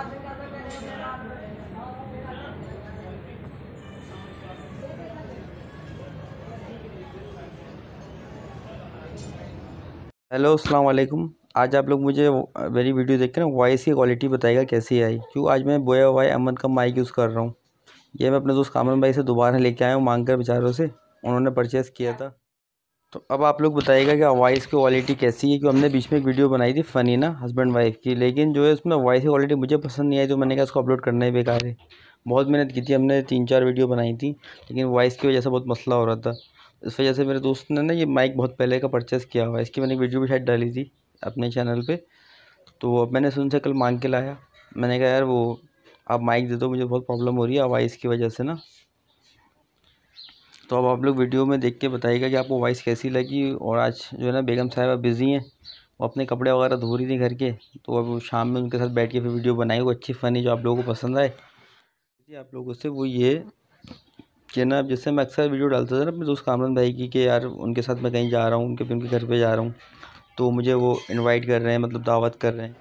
Hello अस्सलाम वालेकुम। आज आप लोग मुझे मेरी वीडियो देख के ना वॉइस की क्वालिटी बताएगा कैसी आई। क्यों आज मैं बोया हुआ अमन का माइक यूज़ कर रहा हूँ। ये मैं अपने दोस्त कामन भाई से दोबारा लेके आया हूँ मांग कर बेचारों से, उन्होंने परचेज़ किया था। तो अब आप लोग बताइएगा कि वॉइस की क्वालिटी कैसी है। क्यों हमने बीच में एक वीडियो बनाई थी फ़नी ना हस्बैंड वाइफ की, लेकिन जो है उसमें वॉइस की क्वालिटी मुझे पसंद नहीं आई, तो मैंने कहा इसको अपलोड करना ही बेकार है। बहुत मेहनत की थी हमने, 3-4 वीडियो बनाई थी, लेकिन वॉइस की वजह से बहुत मसला हो रहा था। इस वजह से मेरे दोस्त ने ना ये माइक बहुत पहले का परचेज़ किया हुआ है, इसकी मैंने एक वीडियो भी शायद डाली थी अपने चैनल पे। तो अब मैंने उनसे कल मांग के लाया। मैंने कहा यार वो आप माइक दे दो, मुझे बहुत प्रॉब्लम हो रही है वॉइस की वजह से ना। तो अब आप लोग वीडियो में देख के बताइएगा कि आपको वॉइस कैसी लगी। और आज जो है ना बेगम साहिबा बिज़ी हैं, वो अपने कपड़े वगैरह धो रही थी घर के, तो अब शाम में उनके साथ बैठ के फिर वीडियो बनाई, वो अच्छी फ़नी जो आप लोगों को पसंद आए। जी आप लोगों से वो ये कि ना, जैसे मैं अक्सर वीडियो डालता था ना अपने दोस्त कामरान भाई की कि यार उनके साथ मैं कहीं जा रहा हूँ, उनके घर पे जा रहा हूँ, तो मुझे वो इनवाइट कर रहे हैं, मतलब दावत कर रहे हैं।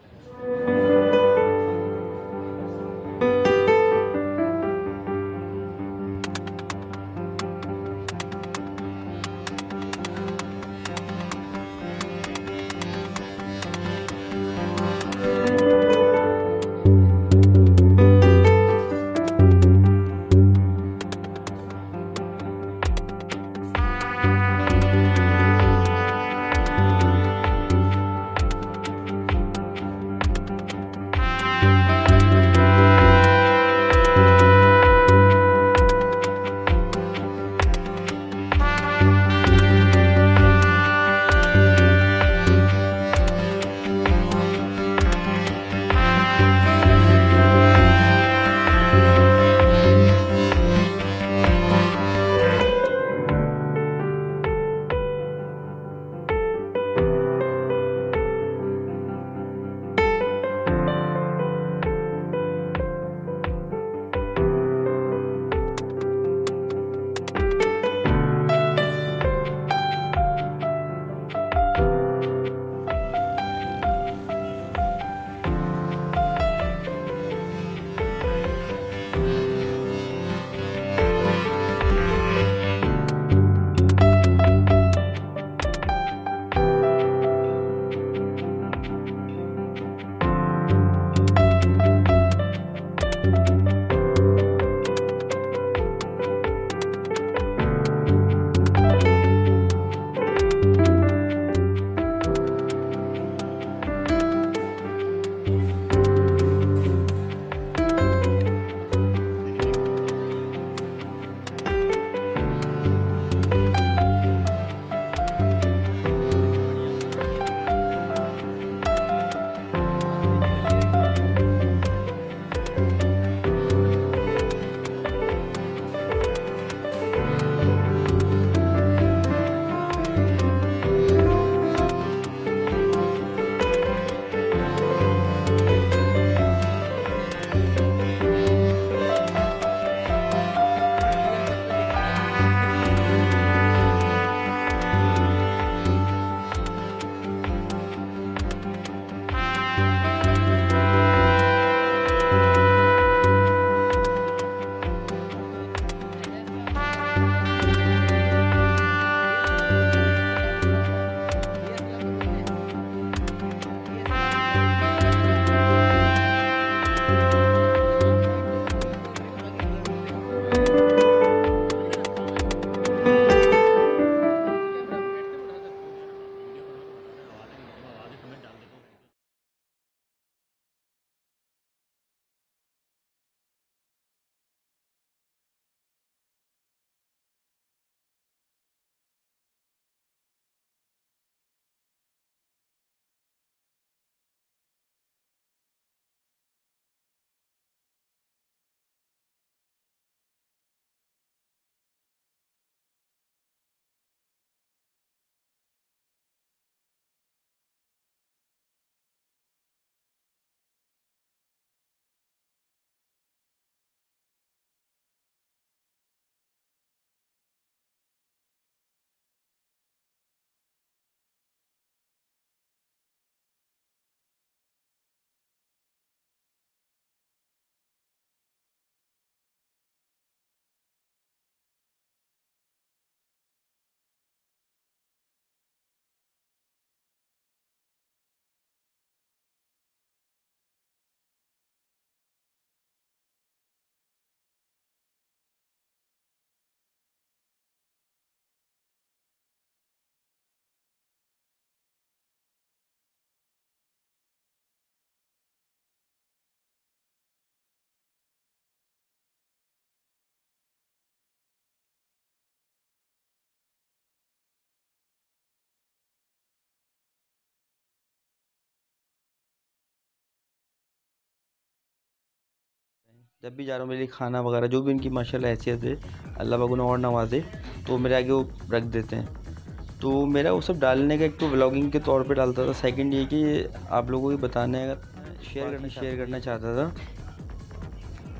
जब भी जा रहा हूँ मेरे लिए खाना वगैरह जो भी इनकी माशाल्लाह हैसियत है, अल्लाह पाक उन्हें और नवाज़े, तो मेरे आगे वो रख देते हैं। तो मेरा वो सब डालने का एक तो व्लॉगिंग के तौर पे डालता था, सेकंड ये कि आप लोगों को बताने का शेयर करना चाहता था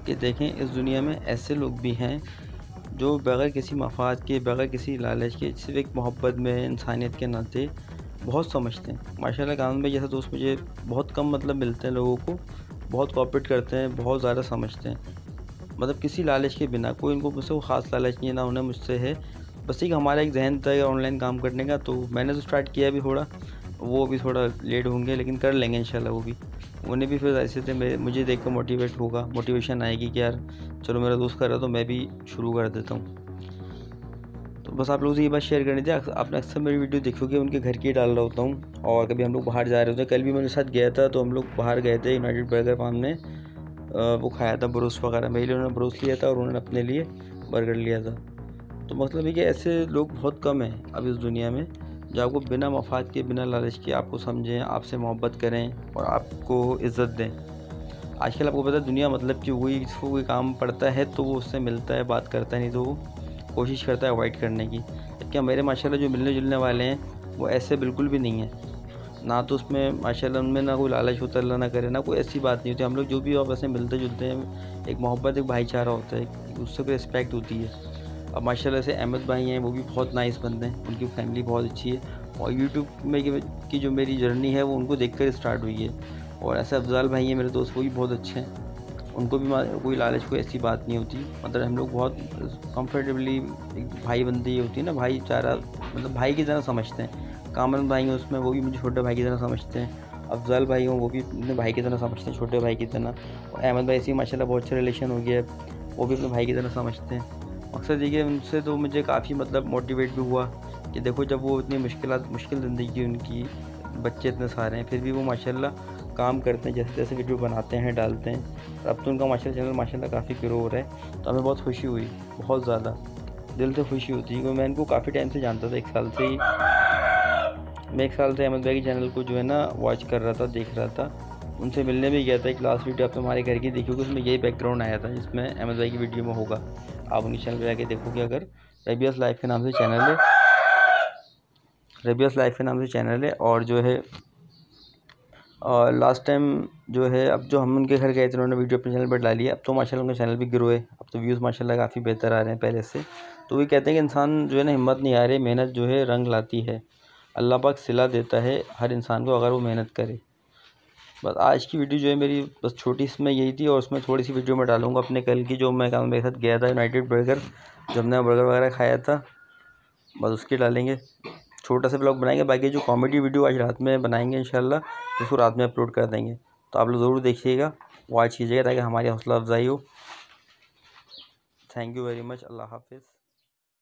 कि देखें इस दुनिया में ऐसे लोग भी हैं जो बग़ैर किसी मफाद के, बग़ैर किसी लालच के, सिर्फ़ एक मोहब्बत में, इंसानियत के नाते बहुत समझते हैं। माशाल्लाह कामन भाई जैसा दोस्त मुझे बहुत कम मतलब मिलते हैं लोगों को, बहुत कोऑपरेट करते हैं, बहुत ज़्यादा समझते हैं। मतलब किसी लालच के बिना, कोई इनको मुझसे वो ख़ास लालच नहीं है, ना उन्हें मुझसे है। बस एक हमारा एक ज़हन था ऑनलाइन काम करने का, तो मैंने तो स्टार्ट किया भी थोड़ा, वो भी थोड़ा लेट होंगे लेकिन कर लेंगे इंशाल्लाह वो भी। उन्हें भी फिर ऐसे थे मुझे देख कर मोटिवेशन आएगी कि यार चलो मेरा दोस्त कर रहा तो मैं भी शुरू कर देता हूँ। तो बस आप लोगों से ये बात शेयर करनी थी। आपने अक्सर मेरी वीडियो देखोगे उनके घर की डाल रहा होता हूँ, और कभी हम लोग बाहर जा रहे होते हैं। कल भी मेरे साथ गया था, तो हम लोग बाहर गए थे यूनाइटेड बर्गर फार्म में, वो खाया था ब्रोस्ट वगैरह। मेरे लिए उन्होंने ब्रोस्ट लिया था और उन्होंने अपने लिए बर्गर लिया था। तो मतलब है कि ऐसे लोग बहुत कम हैं अब इस दुनिया में जो आपको बिना मफाद के, बिना लालच के आपको समझें, आपसे मोहब्बत करें और आपको इज़्ज़त दें। आजकल आपको पता है दुनिया मतलब कि वही, जिसको कोई काम पड़ता है तो वो उससे मिलता है, बात करता है, नहीं तो वो कोशिश करता है अवॉइड करने की। क्या मेरे माशाल्लाह जो मिलने जुलने वाले हैं वो ऐसे बिल्कुल भी नहीं हैं। ना तो उसमें माशाल्लाह उनमें ना कोई लालच होता है, अल्लाह ना करे, ना कोई ऐसी बात नहीं होती। हम लोग जो भी आपस में मिलते जुलते हैं, एक मोहब्बत, एक भाईचारा होता है, एक दूसरे को रिस्पेक्ट होती है। अब माशाल्लाह से अहमद भाई हैं, वो भी बहुत नाइस बंदे हैं, उनकी फैमिली बहुत अच्छी है, और यूट्यूब में की जो मेरी जर्नी है वो उनको देखकर स्टार्ट हुई है। और ऐसे अफजाल भाई हैं मेरे दोस्त, वो भी बहुत अच्छे हैं, उनको भी कोई लालच, कोई ऐसी बात नहीं होती। मतलब हम लोग बहुत कंफर्टेबली, एक भाई बंदी होती है ना, भाईचारा, मतलब भाई की तरह समझते हैं। कामन भाई हैं उसमें, वो भी मुझे छोटे भाई की तरह समझते हैं। अफजाल भाई हों, वो भी अपने भाई की तरह समझते हैं, छोटे भाई की तरह। और अहमद भाई से माशाल्लाह बहुत अच्छा रिलेशन हो गया है, वो भी अपने भाई की तरह समझते हैं। मकसद ये कि उनसे तो मुझे काफ़ी मतलब मोटिवेट भी हुआ कि देखो जब वो इतनी मुश्किल ज़िंदगी उनकी, बच्चे इतने सारे हैं, फिर भी वो माशाल्लाह काम करते हैं, जैसे जैसे वीडियो बनाते हैं, डालते हैं। और अब तो उनका माशाल्लाह चैनल माशाल्लाह काफ़ी ग्रो हो रहा है, तो हमें बहुत खुशी हुई, बहुत ज़्यादा दिल से खुशी होती है। क्योंकि मैं इनको काफ़ी टाइम से जानता था, 1 साल से ही। मैं 1 साल से अहमद भाई के चैनल को जो है ना वॉच कर रहा था, देख रहा था। उनसे मिलने भी गया था। एक लास्ट वीडियो आप हमारे घर की देखोगे, उसमें यही बैकग्राउंड आया था जिसमें अहमद भाई की वीडियो में होगा। आप उनके चैनल पर जाके देखोगे, अगर रेबियस लाइफ के नाम से चैनल है, रेबियस लाइफ के नाम से चैनल है। और जो है और लास्ट टाइम जो है, अब जो हम उनके घर गए थे उन्होंने वीडियो अपने चैनल पर डाली है। अब तो माशाल्लाह उनका चैनल भी ग्रो है, अब तो व्यूज़ माशाल्लाह काफ़ी बेहतर आ रहे हैं पहले से। तो वो कहते हैं कि इंसान जो है ना हिम्मत नहीं आ रही, मेहनत जो है रंग लाती है। अल्लाह पाक सिला देता है हर इंसान को अगर वो मेहनत करे। बस आज की वीडियो जो है मेरी बस छोटी इसमें यही थी, और उसमें थोड़ी सी वीडियो मैं डालूँगा अपने कल की, जो मैं मेरे साथ गया था यूनाइटेड बर्गर, जब हमने बर्गर वगैरह खाया था, बस उसकी डालेंगे। छोटा सा ब्लॉग बनाएंगे, बाकी जो कॉमेडी वीडियो आज रात में बनाएंगे इंशाल्लाह, तो उसको रात में अपलोड कर देंगे। तो आप लोग ज़रूर देखिएगा, वॉच कीजिएगा ताकि हमारी हौसला अफजाई हो। Thank you very much. अल्लाह हाफिज़।